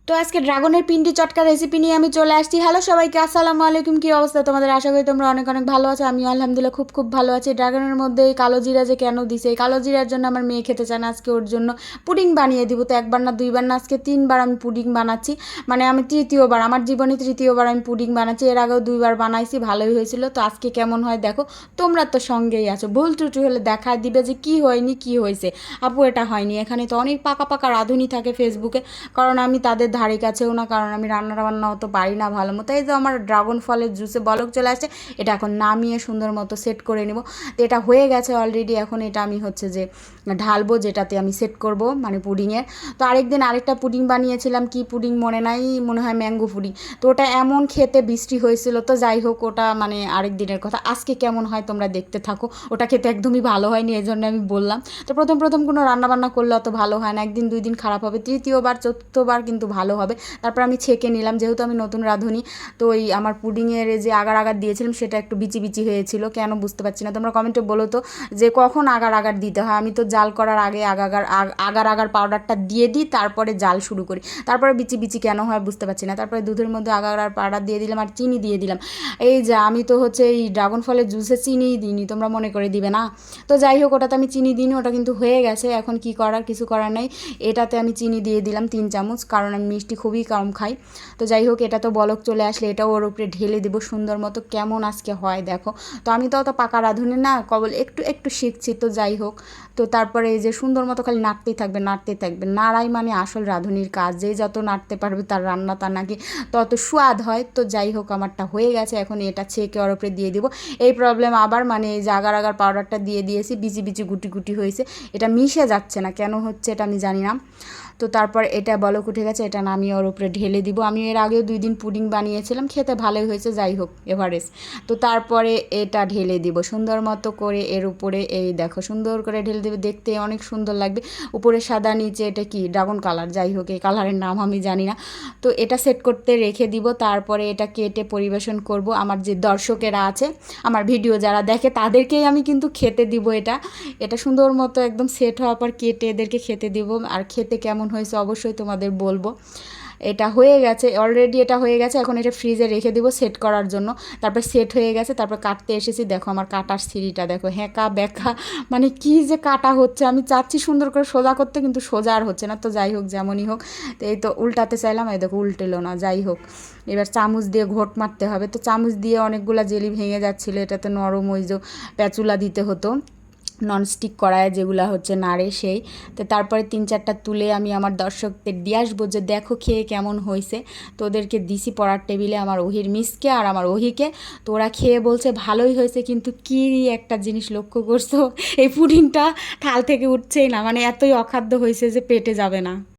তো আজকে ড্রাগনের পিন্ডি চটকা রেসিপি নিয়ে আমি চলে আসছি। হ্যালো সবাইকে, আসসালামু আলাইকুম। কী অবস্থা তোমাদের? আশা করি তোমরা অনেক অনেক ভালো আছো। আমি আলহামদুলিল্লাহ খুব খুব ভালো আছি। ড্রাগনের মধ্যে এই কালো জিরা যে কেন দিছে, এই কালো জিরার জন্য আমার মেয়ে খেতে চায় না। আজকে ওর জন্য পুডিং বানিয়ে দিব। তো একবার না দুইবার না, আজকে তিনবার আমি পুডিং বানাচ্ছি। মানে আমি তৃতীয়বার, আমার জীবনে তৃতীয়বার আমি পুডিং বানাচ্ছি। এর আগেও দুইবার বানাইছি, ভালোই হয়েছিল। তো আজকে কেমন হয় দেখো। তোমরা তো সঙ্গেই আছো, ভুল ত্রুটি হলে দেখায় দিবে যে কি হয়নি কি হয়েছে। আপু এটা হয়নি। এখানে তো অনেক পাকা পাকা রাঁধুনি থাকে ফেসবুকে, কারণ আমি তাদের ধারে কাছেও না, কারণ আমি রান্না বান্না অত পারি না ভালো মতো। এই যে আমার ড্রাগন ফলের জুসে বলক চলে আসছে, এটা এখন নামিয়ে সুন্দর মতো সেট করে নেব। তো এটা হয়ে গেছে অলরেডি। এখন এটা আমি হচ্ছে যে ঢালবো, যেটাতে আমি সেট করব, মানে পুডিংয়ের। তো আরেকদিন আরেকটা পুডিং বানিয়েছিলাম, কি পুডিং মনে নাই, মনে হয় ম্যাঙ্গো পুডিং। তো ওটা এমন খেতে বৃষ্টি হয়েছিল। তো যাই হোক, ওটা মানে আরেক দিনের কথা। আজকে কেমন হয় তোমরা দেখতে থাকো। ওটা খেতে একদমই ভালো হয়নি, এই জন্য আমি বললাম। তো প্রথম প্রথম কোনো রান্নাবান্না করলে অত ভালো হয় না, একদিন দুই দিন খারাপ হবে, তৃতীয়বার চতুর্থবার কিন্তু ভালো হবে। তারপর আমি ছেঁকে নিলাম, যেহেতু আমি নতুন রাঁধুনি। তো ওই আমার পুডিংয়ের যে আগার আগার দিয়েছিলাম সেটা একটু বিচি বিচি হয়েছিল, কেন বুঝতে পারছি না। তোমরা কমেন্টে বলো তো যে কখন আগার আগার দিতে হয়। আমি তো জাল করার আগে আগার আগার পাউডারটা দিয়ে দিই, তারপরে জাল শুরু করি। তারপরে বিচি বিচি কেন হয় বুঝতে পারছি না। তারপরে দুধের মধ্যে আগার আগার পাউডার দিয়ে দিলাম আর চিনি দিয়ে দিলাম। এই যে আমি তো হচ্ছে এই ড্রাগন ফলের জুসে চিনিই দিইনি, তোমরা মনে করে দিবে না। তো যাই হোক, ওটাতে আমি চিনি দিইনি, ওটা কিন্তু হয়ে গেছে। এখন কি করার, কিছু করার নেই। এটাতে আমি চিনি দিয়ে দিলাম 3 চামচ, কারণ আমি মিষ্টি খুবই কম খাই। তো যাই হোক, এটা তো বলক চলে আসলে এটাও ওর উপরে ঢেলে দেবো সুন্দর মতো। কেমন আজকে হয় দেখো। তো আমি তো অত পাকা রাঁধুনি না, কেবল একটু একটু শিখছি। তো যাই হোক, তো তারপরে এই যে সুন্দর মতো খালি নাড়তেই থাকবে নাড়তেই থাকবে। নাড়াই মানে আসল রাঁধুনির কাজ, যে যত নাড়তে পারবে তার রান্না তা নাকি তত স্বাদ হয়। তো যাই হোক, আমারটা হয়ে গেছে। এখন এটা ছেঁকে ওর উপরে দিয়ে দিব। এই প্রবলেম আবার, মানে এই যে আগার আগার পাউডারটা দিয়ে দিয়েছি, বিচি বিচি গুটি গুটি হয়েছে। এটা মিশে যাচ্ছে না, কেন হচ্ছে এটা আমি জানি না। তো তারপর এটা বলক উঠে গেছে, এটা নামিয়ে ওর উপরে ঢেলে দিব। আমি এর আগেও 2 দিন পুডিং বানিয়েছিলাম, খেতে ভালোই হয়েছে। যাই হোক, এভারেস্ট। তো তারপরে এটা ঢেলে দিব সুন্দর মতো করে এর উপরে। এই দেখো সুন্দর করে ঢেলে দেবে, দেখতে অনেক সুন্দর লাগবে। উপরে সাদা, নিচে এটা কি ড্রাগন কালার, যাই হোক এই কালারের নাম আমি জানি না। তো এটা সেট করতে রেখে দিব। তারপরে এটা কেটে পরিবেশন করব। আমার যে দর্শকেরা আছে, আমার ভিডিও যারা দেখে, তাদেরকেই আমি কিন্তু খেতে দিব। এটা এটা সুন্দর মতো একদম সেট হওয়ার পর কেটে এদেরকে খেতে দিব। আর খেতে কেমন হয়েছে অবশ্যই তোমাদের বলবো। এটা হয়ে গেছে অলরেডি, এটা হয়ে গেছে। এখন এটা ফ্রিজে রেখে দিব সেট করার জন্য। তারপর সেট হয়ে গেছে, তারপর কাটতে এসেছি। দেখো আমার কাটার সিঁড়িটা দেখো, হ্যাঁকা ব্যাকা, মানে কি যে কাটা হচ্ছে। আমি চাচ্ছি সুন্দর করে সোজা করতে, কিন্তু সোজা আর হচ্ছে না। তো যাই হোক, যেমনই হোক। তো এই তো উল্টাতে চাইলাম, এই দেখো উল্টেলো না। যাই হোক, এবার চামচ দিয়ে ঘোট মারতে হবে। তো চামচ দিয়ে অনেকগুলো জেলি ভেঙে যাচ্ছিলো। এটাতে নরম ওই যে প্যাচুলা দিতে হতো, ননস্টিক কড়ায় যেগুলো হচ্ছে নাড়ে সেই। তো তারপরে 3-4টা তুলে আমি আমার দর্শকদের দিয়ে আসবো যে দেখো খেয়ে কেমন হয়েছে। তো ওদেরকে দিছি পড়ার টেবিলে, আমার ওহির মিসকে আর আমার ওহিকে। তো ওরা খেয়ে বলছে ভালোই হয়েছে, কিন্তু কী একটা জিনিস লক্ষ্য করছো, এই পুডিংটা থাল থেকে উঠছেই না, মানে এতই অখাদ্য হয়েছে যে পেটে যাবে না।